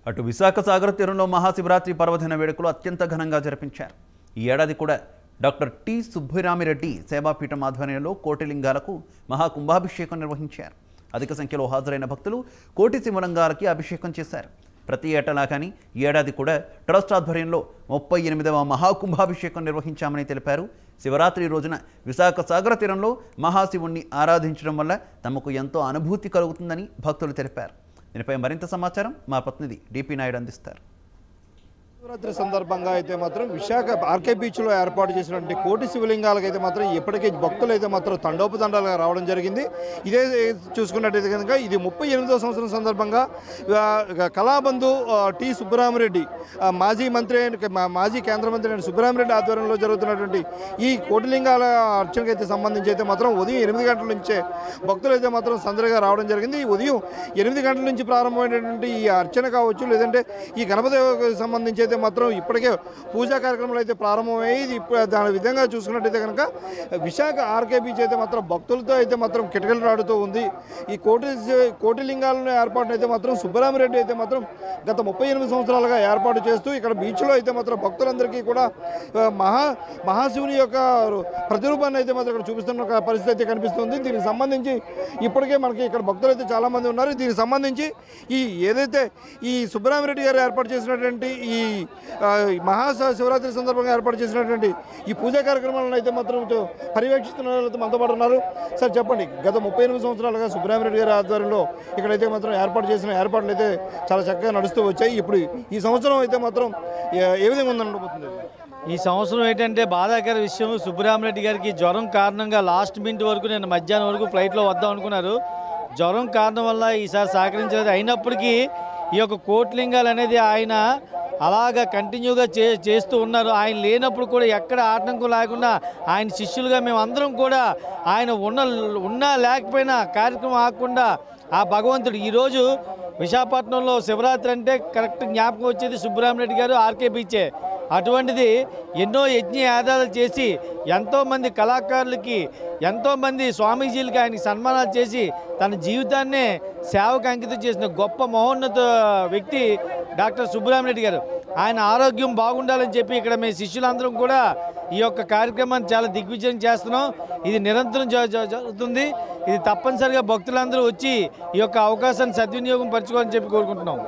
అటు విశాఖ సాగర తీరంలో మహాశివరాత్రి పర్వదిన వేడుకలు అత్యంత ఘనంగా జరిపించారు. ఈ ఏడాది కూడా డాక్టర్ టి సుబ్బరామిరెడ్డి సేవాపీఠం ఆధ్వర్యంలో కోటిలింగాలకు మహాకుంభాభిషేకం నిర్వహించారు. అధిక సంఖ్యలో హాజరైన భక్తులు కోటి శివలింగాలకి అభిషేకం చేశారు. ప్రతి ఏటలా కానీ ఈ ఏడాది కూడా ట్రస్ట్ ఆధ్వర్యంలో 38వ మహాకుంభాభిషేకం నిర్వహించామని తెలిపారు. శివరాత్రి రోజున విశాఖ సాగర తీరంలో మహాశివుణ్ణి ఆరాధించడం వల్ల తమకు ఎంతో అనుభూతి కలుగుతుందని భక్తులు తెలిపారు. దీనిపై మరింత సమాచారం మా ప్రతినిధి డిపి నాయుడు అందిస్తారు. శివరాత్రి సందర్భంగా అయితే మాత్రం విశాఖ ఆర్కే బీచ్లో ఏర్పాటు చేసినటువంటి కోటి శివలింగాలకు అయితే మాత్రం ఇప్పటికే భక్తులు అయితే మాత్రం తండోపతండాలుగా రావడం జరిగింది. ఇదే చూసుకున్నట్టయితే కనుక ఇది 38వ సంవత్సరం సందర్భంగా కళాబంధు టి సుబ్బరామిరెడ్డి మాజీ మంత్రి మాజీ కేంద్ర మంత్రి అయిన సుబ్బరామిరెడ్డి ఆధ్వర్యంలో జరుగుతున్నటువంటి ఈ కోటిలింగాల అర్చనకు అయితే సంబంధించి అయితే మాత్రం ఉదయం 8 గంటల నుంచే భక్తులు అయితే మాత్రం సందడిగా రావడం జరిగింది. ఉదయం 8 గంటల నుంచి ప్రారంభమైనటువంటి ఈ అర్చన కావచ్చు, లేదంటే ఈ గణపతికి సంబంధించి అయితే మాత్రం ఇప్పటికే పూజా కార్యక్రమాలు అయితే ప్రారంభమయ్యి దాని విధంగా చూసుకున్నట్టయితే కనుక విశాఖ ఆర్కే బీచ్ అయితే మాత్రం భక్తులతో అయితే మాత్రం కిటకిటలాడుతూ ఉంది. ఈ కోటిలింగాలను ఏర్పాటు అయితే మాత్రం సుబ్బరామిరెడ్డి అయితే మాత్రం గత 38 సంవత్సరాలుగా ఏర్పాటు చేస్తూ ఇక్కడ బీచ్లో అయితే మాత్రం భక్తులందరికీ కూడా మహాశివుని యొక్క ప్రతిరూపాన్ని అయితే మాత్రం ఇక్కడ చూపిస్తున్న పరిస్థితి అయితే కనిపిస్తుంది. దీనికి సంబంధించి ఇప్పటికే మనకి ఇక్కడ భక్తులు అయితే చాలామంది ఉన్నారు. దీనికి సంబంధించి ఏదైతే ఈ సుబ్బరామిరెడ్డి గారు ఏర్పాటు చేసినటువంటి ఈ మహాశివరాత్రి సందర్భంగా ఏర్పాటు చేసినటువంటి ఈ పూజా కార్యక్రమాలను అయితే మాత్రం పర్యవేక్షిస్తున్న వాళ్ళతో మనతో పాటు ఉన్నారు. సార్ చెప్పండి, గత 38 సంవత్సరాలుగా సుబ్బరామిరెడ్డి గారి ఆధ్వర్యంలో ఇక్కడైతే మాత్రం ఏర్పాటు చేసిన ఏర్పాట్లు అయితే చాలా చక్కగా నడుస్తూ వచ్చాయి. ఇప్పుడు ఈ సంవత్సరం అయితే మాత్రం ఏ విధంగా ఉందనుకుంటుంది? ఈ సంవత్సరం ఏంటంటే బాధాకర విషయం, సుబ్బరామిరెడ్డి గారికి జ్వరం కారణంగా లాస్ట్ మినిట్ వరకు నేను మధ్యాహ్నం వరకు ఫ్లైట్లో వద్దాం అనుకున్నారు. జ్వరం కారణం వల్ల ఈసారి సహకరించలేదు. అయినప్పటికీ ఈ యొక్క కోటిలింగాలు అనేది ఆయన అలాగా కంటిన్యూగా చేస్తూ ఉన్నారు. ఆయన లేనప్పుడు కూడా ఎక్కడ ఆటంకం లేకుండా ఆయన శిష్యులుగా మేము అందరం కూడా ఆయన ఉన్నా లేకపోయినా కార్యక్రమం ఆగకుండా ఆ భగవంతుడు ఈరోజు విశాఖపట్నంలో శివరాత్రి అంటే కరెక్ట్ జ్ఞాపకం వచ్చేది సుబ్బరామిరెడ్డి గారు, ఆర్కే బీచే. అటువంటిది ఎన్నో యజ్ఞయాగాలు చేసి ఎంతోమంది కళాకారులకి ఎంతోమంది స్వామీజీలకి ఆయనకి సన్మానాలు చేసి తన జీవితాన్నే సేవకు అంకితం చేసిన గొప్ప మహోన్నత వ్యక్తి డాక్టర్ సుబ్బరామిరెడ్డి గారు. ఆయన ఆరోగ్యం బాగుండాలని చెప్పి ఇక్కడ మేము శిష్యులందరం కూడా ఈ యొక్క కార్యక్రమాన్ని చాలా దిగ్విజయం చేస్తున్నాం. ఇది నిరంతరం జరుగుతుంది. ఇది తప్పనిసరిగా భక్తులందరూ వచ్చి ఈ యొక్క అవకాశాన్ని సద్వినియోగం పరచుకోవాలని చెప్పి కోరుకుంటున్నాం.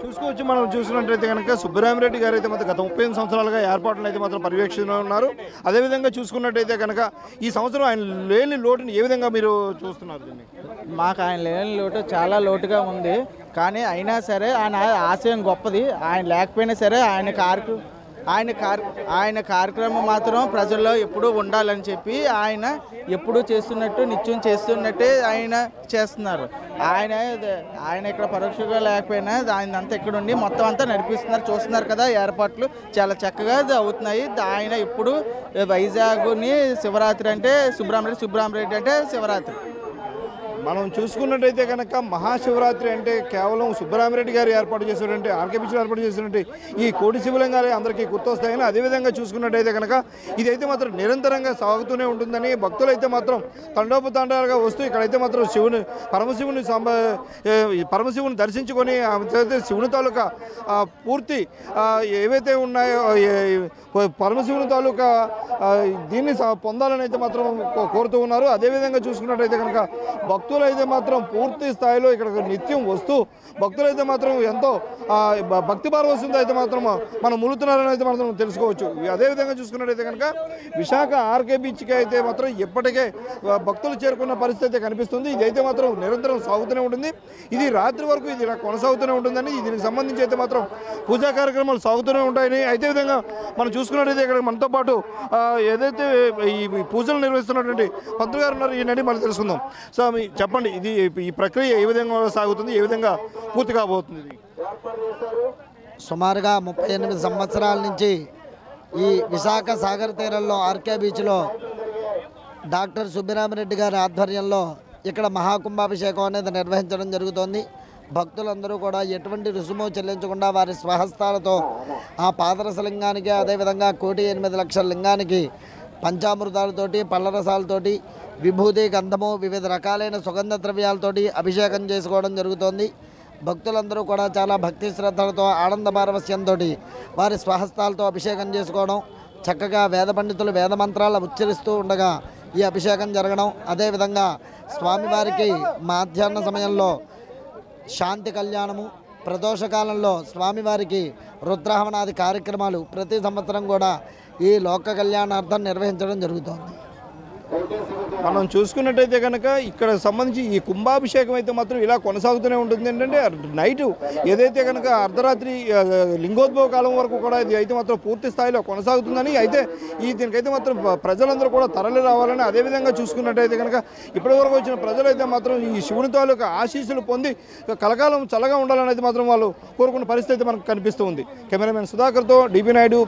చూసుకోవచ్చు, మనం చూసినట్లయితే కనుక సుబ్బరామిరెడ్డి గారు అయితే మాత్రం గత 38 సంవత్సరాలుగా ఏర్పాట్లు అయితే మాత్రం పర్యవేక్షణ ఉన్నారు. అదేవిధంగా చూసుకున్నట్టయితే కనుక ఈ సంవత్సరం ఆయన లేని లోటుని ఏ విధంగా మీరు చూస్తున్నారు? దీన్ని మాకు ఆయన లేని లోటు చాలా లోటుగా ఉంది. కానీ అయినా సరే ఆయన ఆశయం గొప్పది. ఆయన లేకపోయినా సరే ఆయన కార్యక్రమం మాత్రం ప్రజల్లో ఎప్పుడూ ఉండాలని చెప్పి ఆయన ఎప్పుడూ చేస్తున్నట్టు నిత్యం చేస్తున్నట్టే ఆయన చేస్తున్నారు. ఆయన ఇక్కడ పరోక్షంగా లేకపోయినా ఆయన అంతా ఇక్కడ ఉండి మొత్తం అంతా నడిపిస్తున్నారు. చూస్తున్నారు కదా, ఏర్పాట్లు చాలా చక్కగా అవుతున్నాయి. ఆయన ఇప్పుడు వైజాగ్ని శివరాత్రి అంటే సుబ్బరామిరెడ్డి అంటే శివరాత్రి. మనం చూసుకున్నట్టయితే కనుక మహాశివరాత్రి అంటే కేవలం సుబ్బరామిరెడ్డి గారు ఏర్పాటు చేసినటువంటి ఆర్కే బీచ్లో ఏర్పాటు చేసినటువంటి ఈ కోటి శివలింగాలే అందరికీ గుర్తొస్తాయని, అదేవిధంగా చూసుకున్నట్టయితే కనుక ఇదైతే మాత్రం నిరంతరంగా సాగుతూనే ఉంటుందని భక్తులు అయితే మాత్రం తండోపతండాలుగా వస్తూ ఇక్కడైతే మాత్రం పరమశివుని దర్శించుకొని శివుని తాలూకా పూర్తి ఏవైతే ఉన్నాయో పరమశివుని తాలూకా దీన్ని పొందాలని అయితే మాత్రం కోరుతూ ఉన్నారు. అదేవిధంగా చూసుకున్నట్టయితే కనుక భక్తులు అయితే మాత్రం పూర్తి స్థాయిలో ఇక్కడ నిత్యం వస్తూ భక్తులైతే మాత్రం ఎంతో భక్తి పారవస్యంతో అయితే మాత్రం మనం ములుతున్నారని అయితే మాత్రం తెలుసుకోవచ్చు. అదేవిధంగా చూసుకున్నట్టయితే కనుక విశాఖ ఆర్కే బీచ్కి అయితే మాత్రం ఇప్పటికే భక్తులు చేరుకున్న పరిస్థితి కనిపిస్తుంది. ఇదైతే మాత్రం నిరంతరం సాగుతూనే ఉంటుంది. ఇది రాత్రి వరకు ఇది ఇలా కొనసాగుతూనే ఉంటుందని, దీనికి సంబంధించి అయితే మాత్రం పూజా కార్యక్రమాలు సాగుతూనే ఉంటాయని. అయితే విధంగా మనం చూసుకున్నట్టయితే ఇక్కడ మనతో పాటు ఏదైతే ఈ పూజలు నిర్వహిస్తున్నటువంటి పంతులు గారు ఉన్నారు, ఈయనని మనం తెలుసుకుందాం. సో చెప్పండి, ఇది ఈ ప్రక్రియ ఏ విధంగా సాగుతుంది, ఏ విధంగా పూర్తి కాబోతుంది? సుమారుగా 38 సంవత్సరాల నుంచి ఈ విశాఖ సాగర్ తీరంలో ఆర్కే బీచ్లో డాక్టర్ సుబ్బరామిరెడ్డి గారి ఆధ్వర్యంలో ఇక్కడ మహాకుంభాభిషేకం అనేది నిర్వహించడం జరుగుతోంది. భక్తులందరూ కూడా ఎటువంటి రుసుము చెల్లించకుండా వారి స్వహస్తాలతో ఆ పాదరస లింగానికి, అదేవిధంగా 1,8,00,000 లింగానికి పంచామృతాలతోటి, పళ్ళరసాలతోటి, విభూతి, గంధము, వివిధ రకాలైన సుగంధ ద్రవ్యాలతోటి అభిషేకం చేసుకోవడం జరుగుతోంది. భక్తులందరూ కూడా చాలా భక్తి శ్రద్ధలతో ఆనంద పారవస్యంతో వారి స్వహస్తాలతో అభిషేకం చేసుకోవడం, చక్కగా వేద పండితులు వేద మంత్రాలు ఉచ్చరిస్తూ ఉండగా ఈ అభిషేకం జరగడం, అదేవిధంగా స్వామివారికి మధ్యాహ్న సమయంలో శాంతి కళ్యాణము, ప్రదోషకాలంలో స్వామివారికి రుద్రాహవనాది కార్యక్రమాలు ప్రతి సంవత్సరం కూడా ఈ లోక కళ్యాణార్థం నిర్వహించడం జరుగుతోంది. మనం చూసుకున్నట్టయితే కనుక ఇక్కడ సంబంధించి ఈ కుంభాభిషేకం అయితే మాత్రం ఇలా కొనసాగుతూనే ఉంటుంది. ఏంటంటే నైటు ఏదైతే కనుక అర్ధరాత్రి లింగోద్భవ కాలం వరకు కూడా ఇది అయితే మాత్రం పూర్తి స్థాయిలో కొనసాగుతుందని, అయితే దీనికైతే మాత్రం ప్రజలందరూ కూడా తరలి రావాలని, అదేవిధంగా చూసుకున్నట్టయితే కనుక ఇప్పటివరకు వచ్చిన ప్రజలైతే మాత్రం ఈ శివుని తాలూకు ఆశీస్సులు పొంది కలకాలం చల్లగా ఉండాలనేది మాత్రం వాళ్ళు కోరుకున్న పరిస్థితి మనకు కనిపిస్తూ ఉంది. కెమెరామెన్ సుధాకర్తో డిబి నాయుడు.